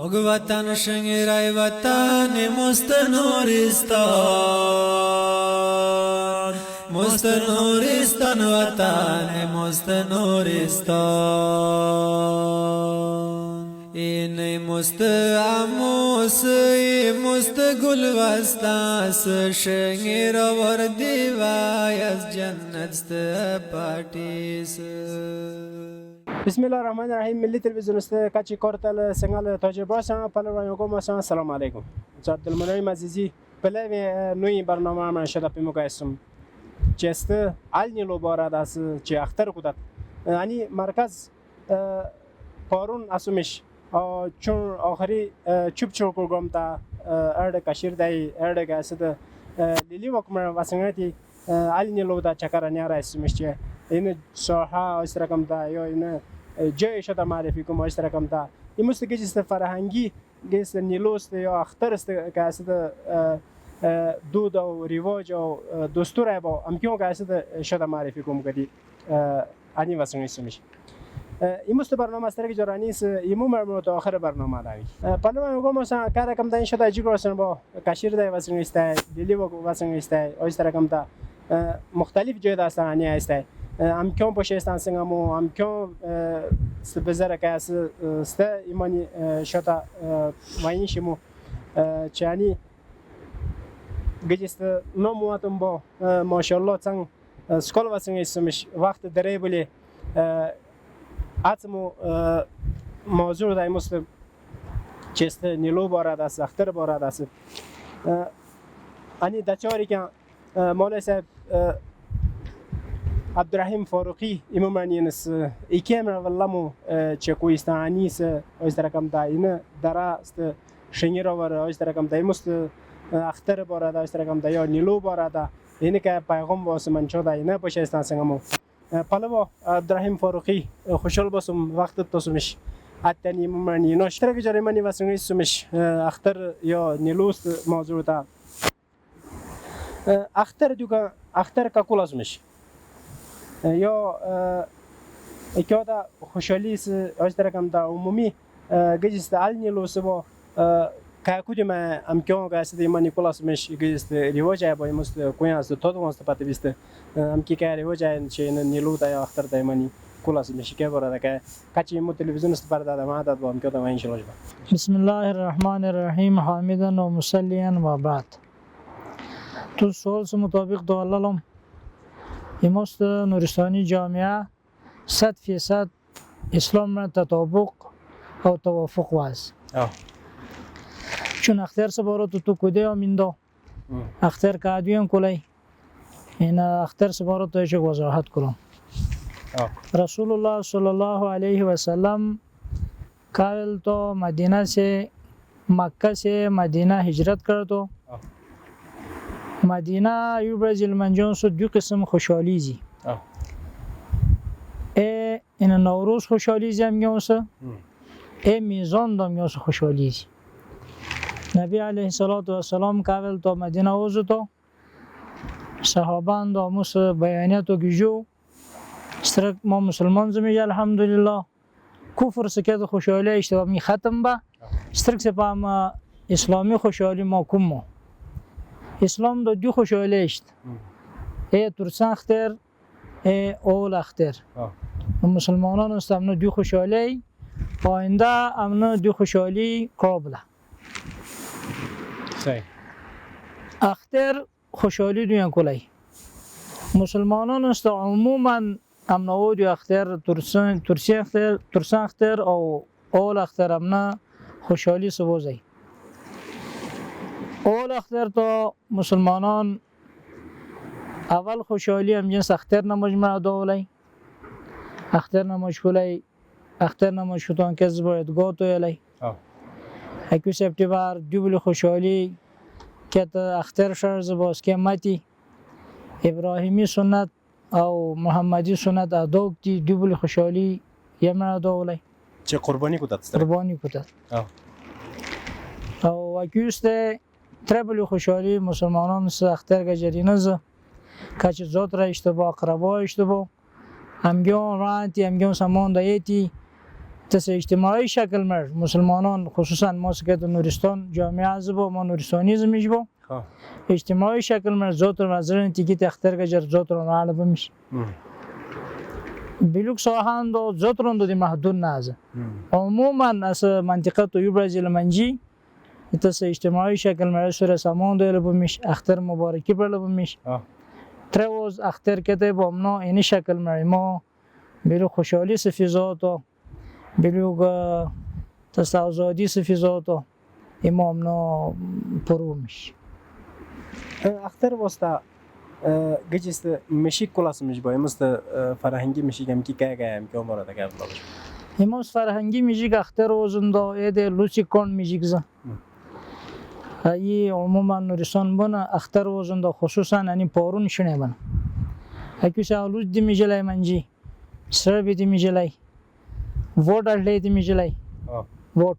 پگ وطن شنگرای وطن مستنورستان مستنورستان وطن مستنورستان این مستعموس مستگل وستاس شنگر وردی وای از جنت ست پاتیس. بسم الله الرحمن الرحیم. ملی تلویزیون است کچی کارتل سنگال تاجر باشم پلوانگو ماشان. السلام علیکم. جاد دلمنای عزیزی پلوی نوی برنامه من شده پیمو گایستم. چست علنی لو بارد از چه اختر کدت. یعنی مرکز پارون اسمش چون آخری چوب چوب پروگرام تا ارد کشیر دای ارد گسد لیلی وکمر واسنگتی علنی لو دا چکرانی را اسمش چه این ساحه استرکم تا یا این جای شده معرفی کم استرکم تا این مستقی جست فرهنگی جست نیلوست یا اختر است که است دود و رواج و دستور با امکان که است شده معرفی کم کدی انی واسنگ اسمش این مست برنامه است که جرانی است ایمو مرموت آخر برنامه داری پلو میگم مثلا کار کم داشته تا اجرا کنیم با کشیر دای واسنگ است دیلی واسنگ است استرکم تا مختلف جای داستانی است امکان باشه استانسنگامو امکان بذاره که است ایمانی شتا وینیشمو چانی گجست نمواتم با ماشاءالله تنگ سکول واسنگ اسمش وقت دره بله اتمو موضوع دای مست چست نیلو بارد است اختر بارد است انی دچاری که مولا صاحب عبدالرحیم فاروقی امامانی نس ایکیمر ولامو چکویستانی س اوسترکم داینه دراست شنیرا ور اوسترکم دایمست اختر بارد اوسترکم دایا نیلو بارد اینه که پیغام واسه من چه داینه باشه استانسنگمو پلو عبدالرحیم فاروقی خوشحال باشم وقت توسمش اتنی امامانی ناشترک جریمانی واسه اسمش اختر یا نیلوست موضوع تا اختر دیگه اختر کاکول اسمش یا اکیادا خوشحالی است اشتراکم دا عمومی گذشته علنی لوسبا که کدوم امکان که است ایمانی کلاس مش گذشته رواجه با ایمست کوی است تا دو ماست پاتی بیست امکی که رواجه چه نیلو تا اختر دایمانی کلاس مش که برای که کچی مو تلویزیون است برای دادم عادت با امکان دا وینش لوجبا. بسم الله الرحمن الرحیم حامدا و مسلیا و بعد. تو سوال سے مطابق دو علم امست نورستانی جامعه 100% اسلام را تطابق او توافق واز. چون اختر سبارو تو کده آمیندو اختر کادیون کلی این اختر سبارو تو ایش وضاحت کنم. رسول الله صلی الله علیه و سلم کابل تو مدینه سے مکه سے مدینه هجرت کردو. مدینه یو برزیل منجان سو دو قسم خوشحالیزی این نوروز خوشحالیزی هم گیوسه میزان دام گیوسه خوشحالیزی نبی علیه السلام کابل تا مدینه اوزو تو صحابان دا موس بیانیت و گیجو استرک ما مسلمان زمیجه الحمدلله کفر سکت خوشحالی اشتوامی ختم با استرک سپام اسلامی خوشحالی ما کمو اسلام دو خوشحالی است. ترسان اختر اول اختر. مسلمانان است امن دو خوشحالی آینده امن دو خوشحالی قابله. اختر خوشحالی دویان کلی. مسلمانان است عموما امن او دو اختر ترسان اختر او اول اختر امن خوشحالی سبوزی. اول اختر تو مسلمانان اول خوشحالی هم جنس اختر نمجمع دولی اختر نمجکولی اختر نمجکوتان کس باید گوتو یلی اکو سپتیبر دوبل خوشحالی که اختر شرز باز که متی ابراهیمی سنت او محمدی سنت ادوک دی دوبل خوشحالی یمنا دولی چه قربانی کدت قربانی کدت او اکوسته تربل خوشحالی مسلمانان اختر گجرینه ز کچ زود را اشتباه قربا اشتباه همگیون رانتی همگیون سامان دایتی تس اجتماعی شکل مر مسلمانان خصوصا ما سکت نورستان جامعه از با ما نورستانیزم میش با خب اجتماعی شکل مر زوت رو نظرن تیکی تختر گجر زوت رو نعلم بمیش بلوک ساهان دو زوت رو دی محدود نازه عموما از منطقه تو برزیل منجی تس اجتماعی شکل مر سر سامان دل بمیش اختر مبارکی بر بمیش تروز اختر کده با منا این شکل مر ما بلو خوشحالی سفیزاتو بلوگ تستازادی سفیزاتو امام نا پرومش اختر واسطه گجست مشیک کلاس میش با امست فرهنگی مشیکم کی که گایم که عمره تا گفت باش امروز فرهنگی میجیک اختر وزنده ایده لوسی کن میجیک ز ای عموما نورستان بنا اختر وزنده خصوصا انی پارون شنه بنا اکیس آلوز دی میجلای منجی سر بیدی میجلای ووٹ اٹلی دی میجلای ووٹ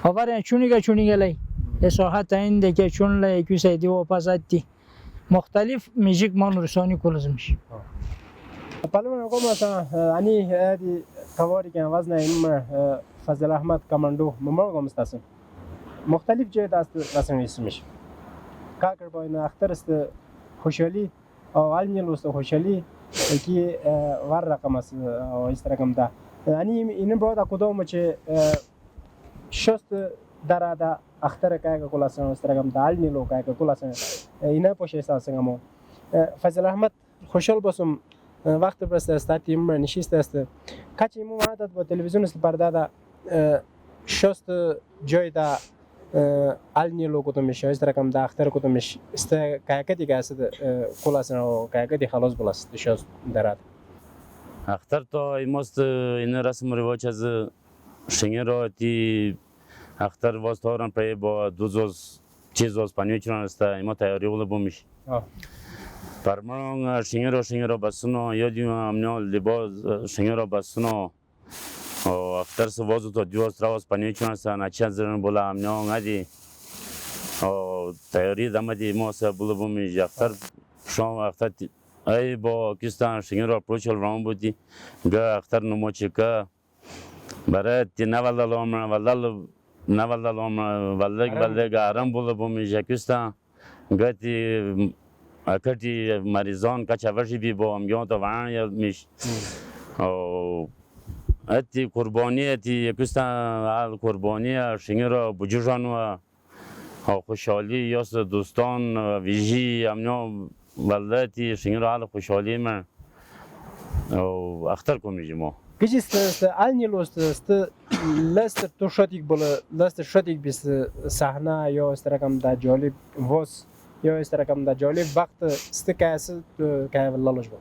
خبر چونی گلای اساحت این دیگه چون لی اکیس ایدی واپس آتی مختلف میجیک ما نورستانی کلزمش پلوان آقا مثلا انی هدی کاری که وزن این فضل احمد کماندو ممرگم استاسم مختلف جای دست رسمی اسمش کاکر با این اختر است خوشحالی او علمی لوست خوشحالی کی ور رقم است او است رقم ده انی این برای کدوم چه شست درادا اختر که کلاسن است رقم ده علمی لو که کلاسن اینا پوشه است سنگمو فضل احمد خوشحال باشم وقت برست استاتیم من نشست است کاچی مو عادت با تلویزیون است پرده شست جای دا علمی لو کدوم میشه است رقم ده اختر کدوم میشه است که دیگه است کلاسن او که دی خلاص بلاست شست دراد اختر تو ایمست این رسم رواج از شنگرو تی اختر واسطوران پی با دوزوز چیزوز پنیوچران است ایما تیاری ول بومیش پرمرون شنگرو بسونو یادیم امنو لباس شنگرو بسونو اختر سوازو تو دیوز تراوز پنیوچران است نچان زرن بولا امنو غدی تیاری دمدی موس بول بومیش اختر شام اختر ای با کیستان شنگرو پروچل رام بودی گه اختر نموچکا برای تی نوالدالوم ولگ آرام بوله بومیش کیستان گهتی اکتی مریضان کچه ورشی بی با امگیان تو وان یا میش اتی قربانی اتی کیستان حال قربانی شنگرو بجوجانو خوشحالی یاس دوستان ویژی امنو ولدتی شنگرو حال خوشحالی من اختر کنیجی ما گیجست علمی لوست است لست تو شاتیک بوله لست شاتیک بیست صحنه یا است رقم ده جالب واس یا است رقم ده جالب وقت است که است که ولالش با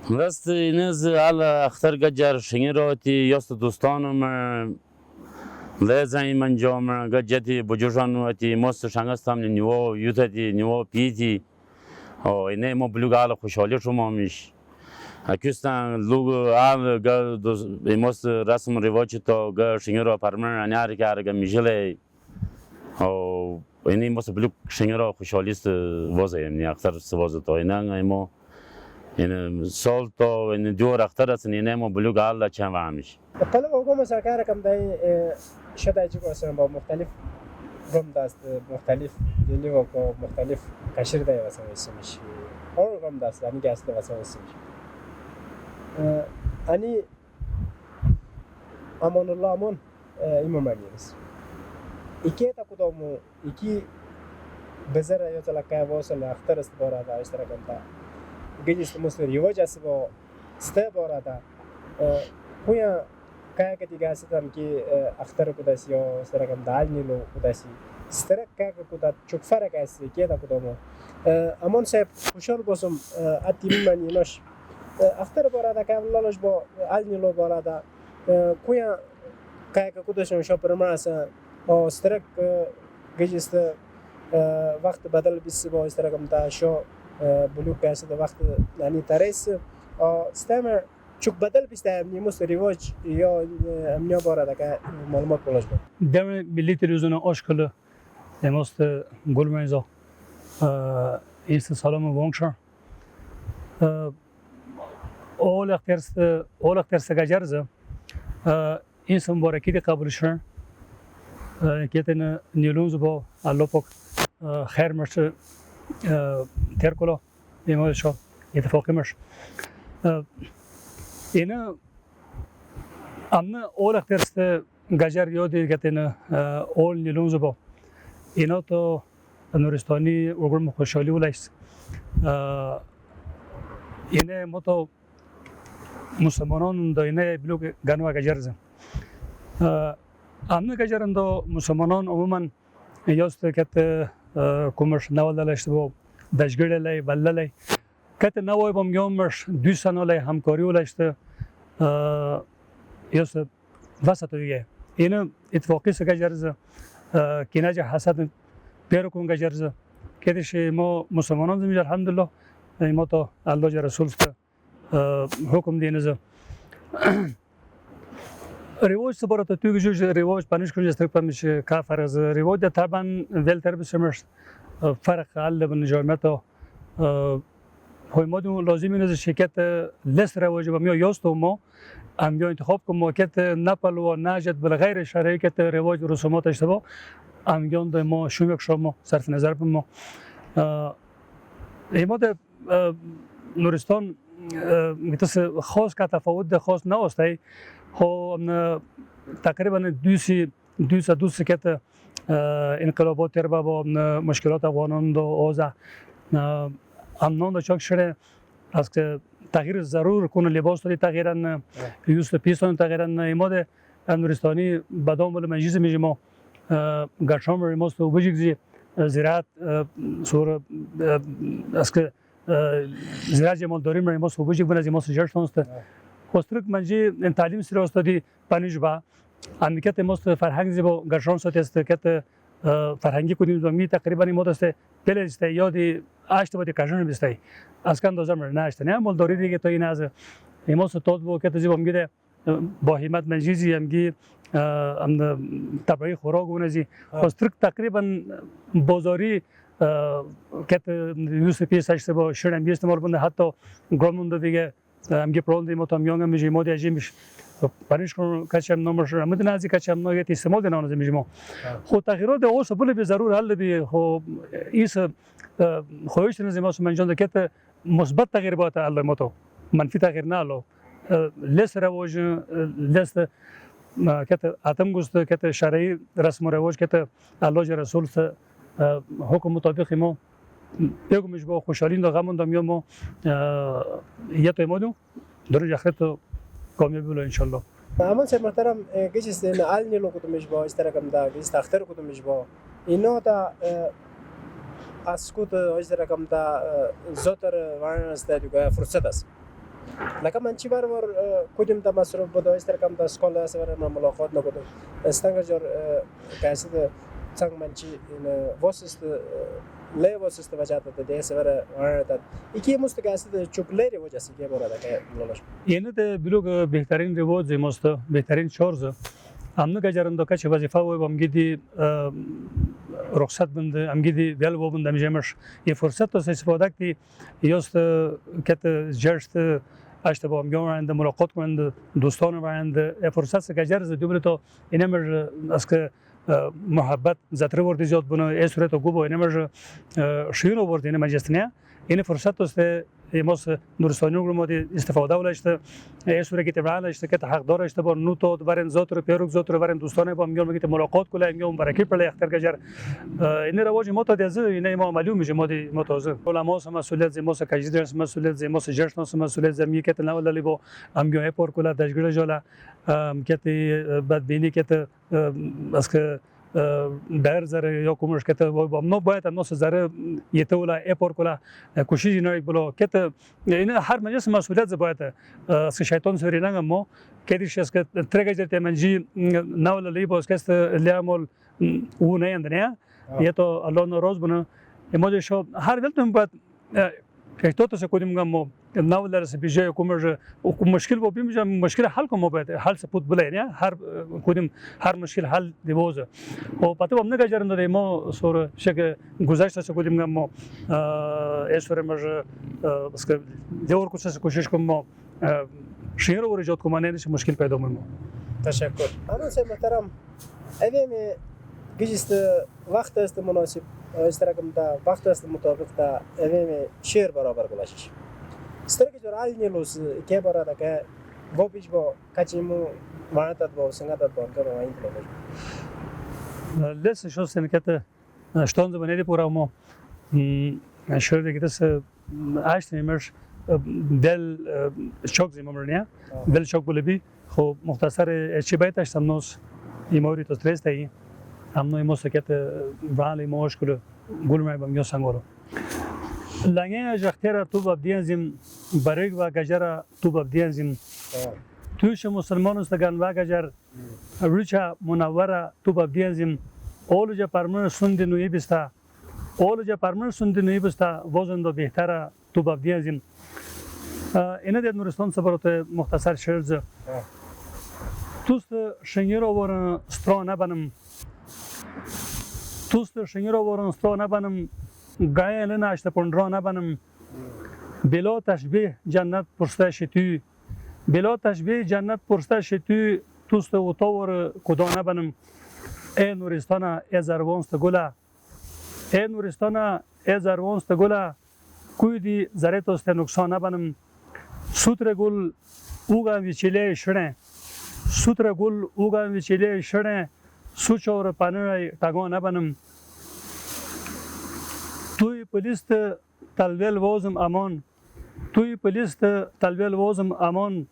لست اینز حال اختر گجر شنگرو تی یاس دوستانم لازم من جام گجتی بجوجانو تی ماست شنگستم نیو یوتی نیو پیتی اینه ما بلوگ حال خوشحالی شما میش اکیستان لوگ آل گه ماست رسم رواج تو گه شنگرو پرمن انیاری که ارگه میجله اینه ماست بلوگ شنگرو خوشحالیست وازه یعنی اختر سواز تو اینه ما این سال تو این دور اختر است اینه ما بلوگ آل چند وامش حالا آقا مثلا کار کم دای شده چی واسه با مختلف گم دست مختلف دلی و مختلف کشیر دای واسه اسمش اور گم دست یعنی گست واسه اسمش انی امان الله امان ایمان مریمس ایکی تا کدامو ایکی بزرگ یا تلا که واسه اختر است بارا دا اشتراک کنتا گیجست مستری رواج است با سته بارا دا خویا که دیگه استم که اختر کداسی یا اشتراک کنتا علمی لو کداسی اشتراک که کدا چوک فرق است که تا کدامو امان صاحب خوشحال باشم اتی میمانی نش اختر بارا دا که ولالش با علمی لو بارا دا خویا که کداشون شاپر مراسم اشتراک گیجست وقت بدل بیست با اشتراک کنتا شو بلوک است وقت یعنی تریس استمر چوک بدل بیست امنی مست رواج یا امنیا بارا دکه معلومات بولش بود. دم ملی تلویزیون آشکال مست گلمنزا ایست سالم وانگشار اول اخترس گجرزه این مبارکی قبول شدن که تن نیلونز با الله پاک خیر مرد تر کلا ایمانشا اتفاقی مرد اینا امن اول اخترست گجر یادی که تن اول نیلونز با اینا تو نورستانی اگرم خوشحالی ولیست اینه ما تو مسلمانان دا اینه بلوک گنوا گجر زن امن گجرن دا مسلمانان عموما یاست که کمرش نوال داشت با دشگیر لی بله لی که نوای با میامرش 2 سال لی همکاری ولشت یاست وسط دیگه اینه اتفاقی س گجر زن که نجا حسد پیرو کن گجر زن که دیش ما مسلمانان زمین الحمدلله ما تو الله جل رسول حکم دینه ز رواج سبارات توی جوج رواج پنیش کنی استرک پمیشه کافر از رواج طبعا ولتر بسیمش فرق حال بن جامعه های ما دو لازمی نیست شرکت لست رواج با میو یاستو ما ام انتخاب کنم موقعیت نپل و نجد بل غیر شرایط رواج و رسومات اشتباه ام گند ما شوم یک شما صرف نظر بم ما ایماد نورستان میتوس خاص که تفاوت خاص نواسته خو تقریبا دوسی که انقلابات تربا با مشکلات افغانان دو اوزا امنان دو چاک شده از که تغییر ضرور کنه لباس دادی تغییرن یوست پیستان تغییرن ایماد نورستانی بدام ولی مجیز میجیم گرشام ریماست و بجیگزی زراعت سور از که زراعت جمال داریم ریماست و بجیگ بنازی ماست جرشتانست خسترک منجی تعلیم سری استادی پنیج با امریکت ماست فرهنگ زیبا گرشام ساتی است که فرهنگی کنیم زمین تقریبا این مدت پله است یادی آشت بودی کارشون بیستی از کند دوزار نه آشت نه مال داری دیگه تو این از این ماست تود بود که زیبا میگه با همت منجیزی امگی ام طبیعی خوراک ونزی خسترک تقریبا بازاری که یوسف پیش است با شرم بیست مال بنده حتی گراموند دیگه امگی پرول دی متام یونگ میجی مودی اجیمش پنیش کن کچم نمرش رمد نازی کچم نگه استعمال دنانه زمیجی ما خود تغییرات اوس بله به ضرور حل بی خو ایس خویش نزی ما سمنجان که مثبت تغییر باید الله متو منفی تغییر نه الله لست رواج لست که اتم گست که شرعی رسم و رواج که الله جل رسول حکم مطابق ما بگو میش با خوشحالی و غم دام ما یه تو مودو درج اخرت کامیابی بله انشالله. اما سر محترم گیجست این آل نیلو کدومش با استرکم دا گیجست اختر کدومش با اینا دا اسکوت استرکم دا زوتر وارنست دیگه فرصت است. لکه من چی بار کدوم دا مصرف بود استرکم دا اسکول است ور من ملاقات نکردم. استانگ جور کاست چنگ من چی این واسست لی واسست وجهات ده سر وارنت. یکی مستقاست چوکلری وجه سی که برای که ملاش. اینه ده بلوگ بهترین رواج زیماست بهترین چارز. امن گجران دو کچه وظیفه و بامگیدی رخصت بند امگیدی ویل و بند میجمش یه فرصت است استفاده کی یاست که جرست اشت با میگویند ملاقات کنند دوستان وارند فرصت گجر ز دوباره تو اینم از که محبت زتره ورد زیاد بنا اسرت و گوبو اینم شیون ورد اینم مجستنیا این فرصت است ایماس نورستانی رو مادی استفاده ولشته اسوره که تبران است که حق داره است با نوتو ورن زوت رو پیروک زوت رو ورن دوستانه با میگم که ملاقات کلا میگم برکی پر اختر گجر این رواج ما تا دزه این ما معلوم میشه مادی متوازن علما مسئولیت زموس کجیدرس مسئولیت زموس جرشناس مسئولیت زمی که نه ولی با میگم اپور کلا دشگیر جالا که بدبینی که از که در زره یا کومش که با منو باید نوس زره یته ولا اپور کلا کوشش نه بلو که این هر مجلس مسئولیت باید از شیطان سری نگم ما که دیش است که ترگه جت منجی نه ولا لی باز که است لیامول او نه اندنیا یه تو الله ناراض بنا ما شو هر وقت باید که تو تو کدیم گم نه ولا رس بیجای کومش مشکل با بیمیجم مشکل حل کنم باید حل سپود بله نه هر کدیم هر مشکل حل دیوزه و پته بام نگه جرن داره ما سور شک گذشته چه کدیم گم اسور مج بس دیور کوشش کنم شهر و رجات کنم نه مشکل پیدا میمونه تشکر. اما سه محترم اویم گیجست وقت است مناسب استرکم تا وقت است مطابق تا اویم شیر برابر گلاشش استرک جور آل نیلوس که برای که و بیش با کچیمو وانتاد با سنگاتاد با انکار وین تلوش لسه شو سنکت شتون زبانه پورا مو شده که دست عشت نیمرش دل شوک زیمامرنیا دل شوک بولبی خو مختصر چی بیتش سمنوس ایموری تو استرس تایی همون ایمو سکت ولی موش کل گل می بمیو سنگورو لانگه جختیرا تو بابدیانزیم برگ و گجرا تو بابدیانزیم توش مسلمان استگان و گجر روچا منوره تو بابدیانزیم اولوجا پرمن سند نوی بستا اولوجا پرمن سند نوی بستا وزن دو بهتره تو بابدیانزیم اینه دید نورستان سبروت مختصر شرز توست شنگیرو ورن سترا نبنم توست شنگیرو ورن سترا نبنم گایه لنا اشت پندرا نبنم بلا تشبیه جنت پرسته شتوی بلا تشبیه جنت پرسته شتوی توست اوتاور کدا نبنم ای نورستانا ای زروانست گلا ای نورستانا ای زروانست گلا کوی دی زره توست نقصان نبنم سوتر گل اوگا ویچیله شنه سوتر گل اوگا ویچیله شنه سوچور پانرای تاگان نبنم توی پلیست تلویل وازم امان توی پلیست تلویل وازم امان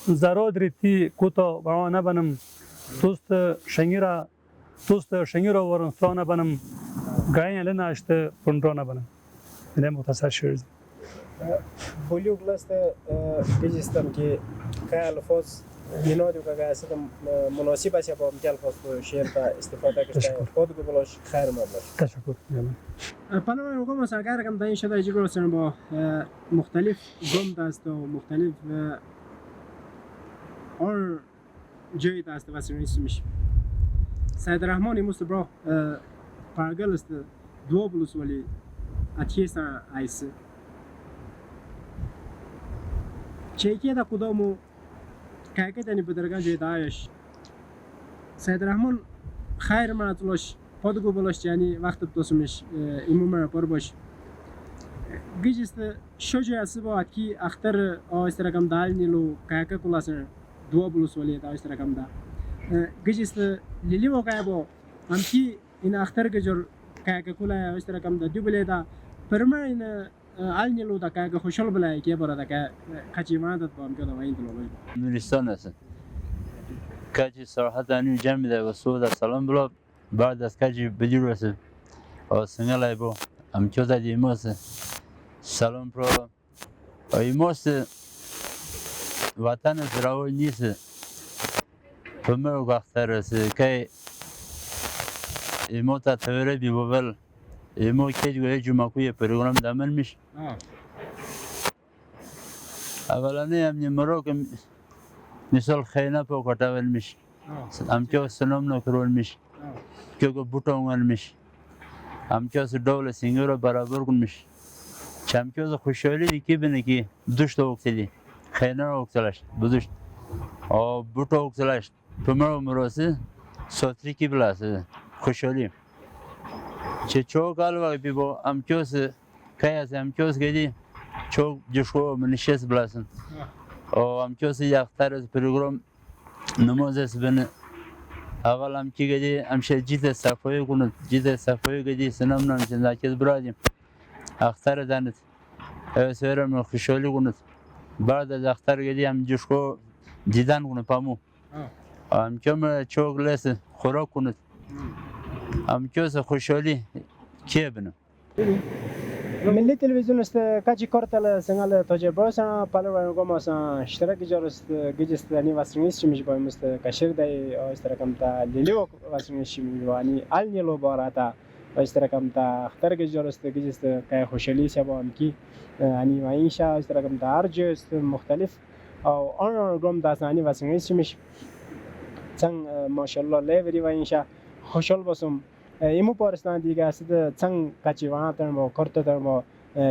زراد ریتی کوتا برا نبنم توست شنگیرا ورن سترا نبنم گاین لنا اشت پندرا نبنم اینه مختصر شعر بولیوگ لست گیجستم که که الفاظ بینادیو که گایست مناسب است یا با امکان الفاظ تو شعر تا استفاده کشته خود بلاش خیر مبلاش تشکر پناه مقام سرکار کم داین شده ایجی گروسن با مختلف گم دست و مختلف اور جای دست و سرنیس میشه سید رحمانی مستبرا پارگل است دو بلوس ولی اتیسا ایس چیکی دا کدامو که تانی بدرگان جای دایش سید رحمان خیر منطلوش پادگو بلاش یعنی وقت بتوسمش ایمومر پر باش گیجست شوجه اسبا اتکی اختر استرگم دال نیلو که کلاسر دو بلوس ولی دا استرگم دا گیجست لیلی وقای با امکی این اختر گجر که کلا استرگم دا دو بلی دا پرمر این آل نیلو دا که خوشحال بلای که برا دا که کچی ماندت با امکان دا وین دلو نورستان است کچی صراحت انو جمع ده و سود سلام بلا بعد از کچی بدی رسه و سنگلای با امکان دا دیماست سلام پرا ایماست وطن زراوی نیست پمرو گختر است که ایما تا توره بی بابل ایما که جوی جمعکوی پروگرام دامن میش اولانه امنی مرو که مثال خینا پا کتاول میش امکه سنم نکرول میش که بوتاون میش امکه دول سینگر برابر کن میش چمکه خوشحالی دیگه بینه که دوست اوکسیدی خینا اوکسلش بدوست آ بوتا اوکسلش پمرو مروسی سوتری کی بلاسه خوشحالی چه چوک الوقت بی با امکیوس که از امکیوس گدی چوک جشو منشیس بلاسن و امکیوس یختر از پروگرام نماز است بنه اول امکی گدی امشه جیت صفایی کنند جیت صفایی گدی سنم نمیشه نکیز برادیم اختر دانت سویرم خوشحالی کنند بعد از اختر گدی هم جشو دیدن کنند پامو امکیوم چوک لیس خوراک کنند امکیوس خوشحالی کیه بنو ملی تلویزیون است کاچی کارتل سنگال تاجر براسن پالو گم اسن اشتراک جارست گیجست یعنی واسرینیس چمیش بایم است کشر دای استراکم تا لیلیو واسرینیس چمی وانی آل نیلو باراتا استراکم تا اختر جارست گیجست که خوشحالی سبا امکی یعنی وایشا استراکم تا ارجست مختلف او آن گم داشتنی واسرینیس چمیش چنگ ماشاءالله لیوری وایشا خوشحال باشم ایمو پارستان دیگه است چنگ کچی وان ترمو کارت ترمو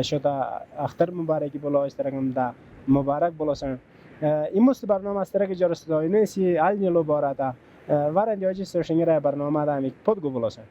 شده اختر مبارکی بالا استرگم دا مبارک بالا سن این مست برنامه استرک جرست داینه سی علنی لو بارده ورندی آجی سرشنگره برنامه دا میک پد گو بلاسه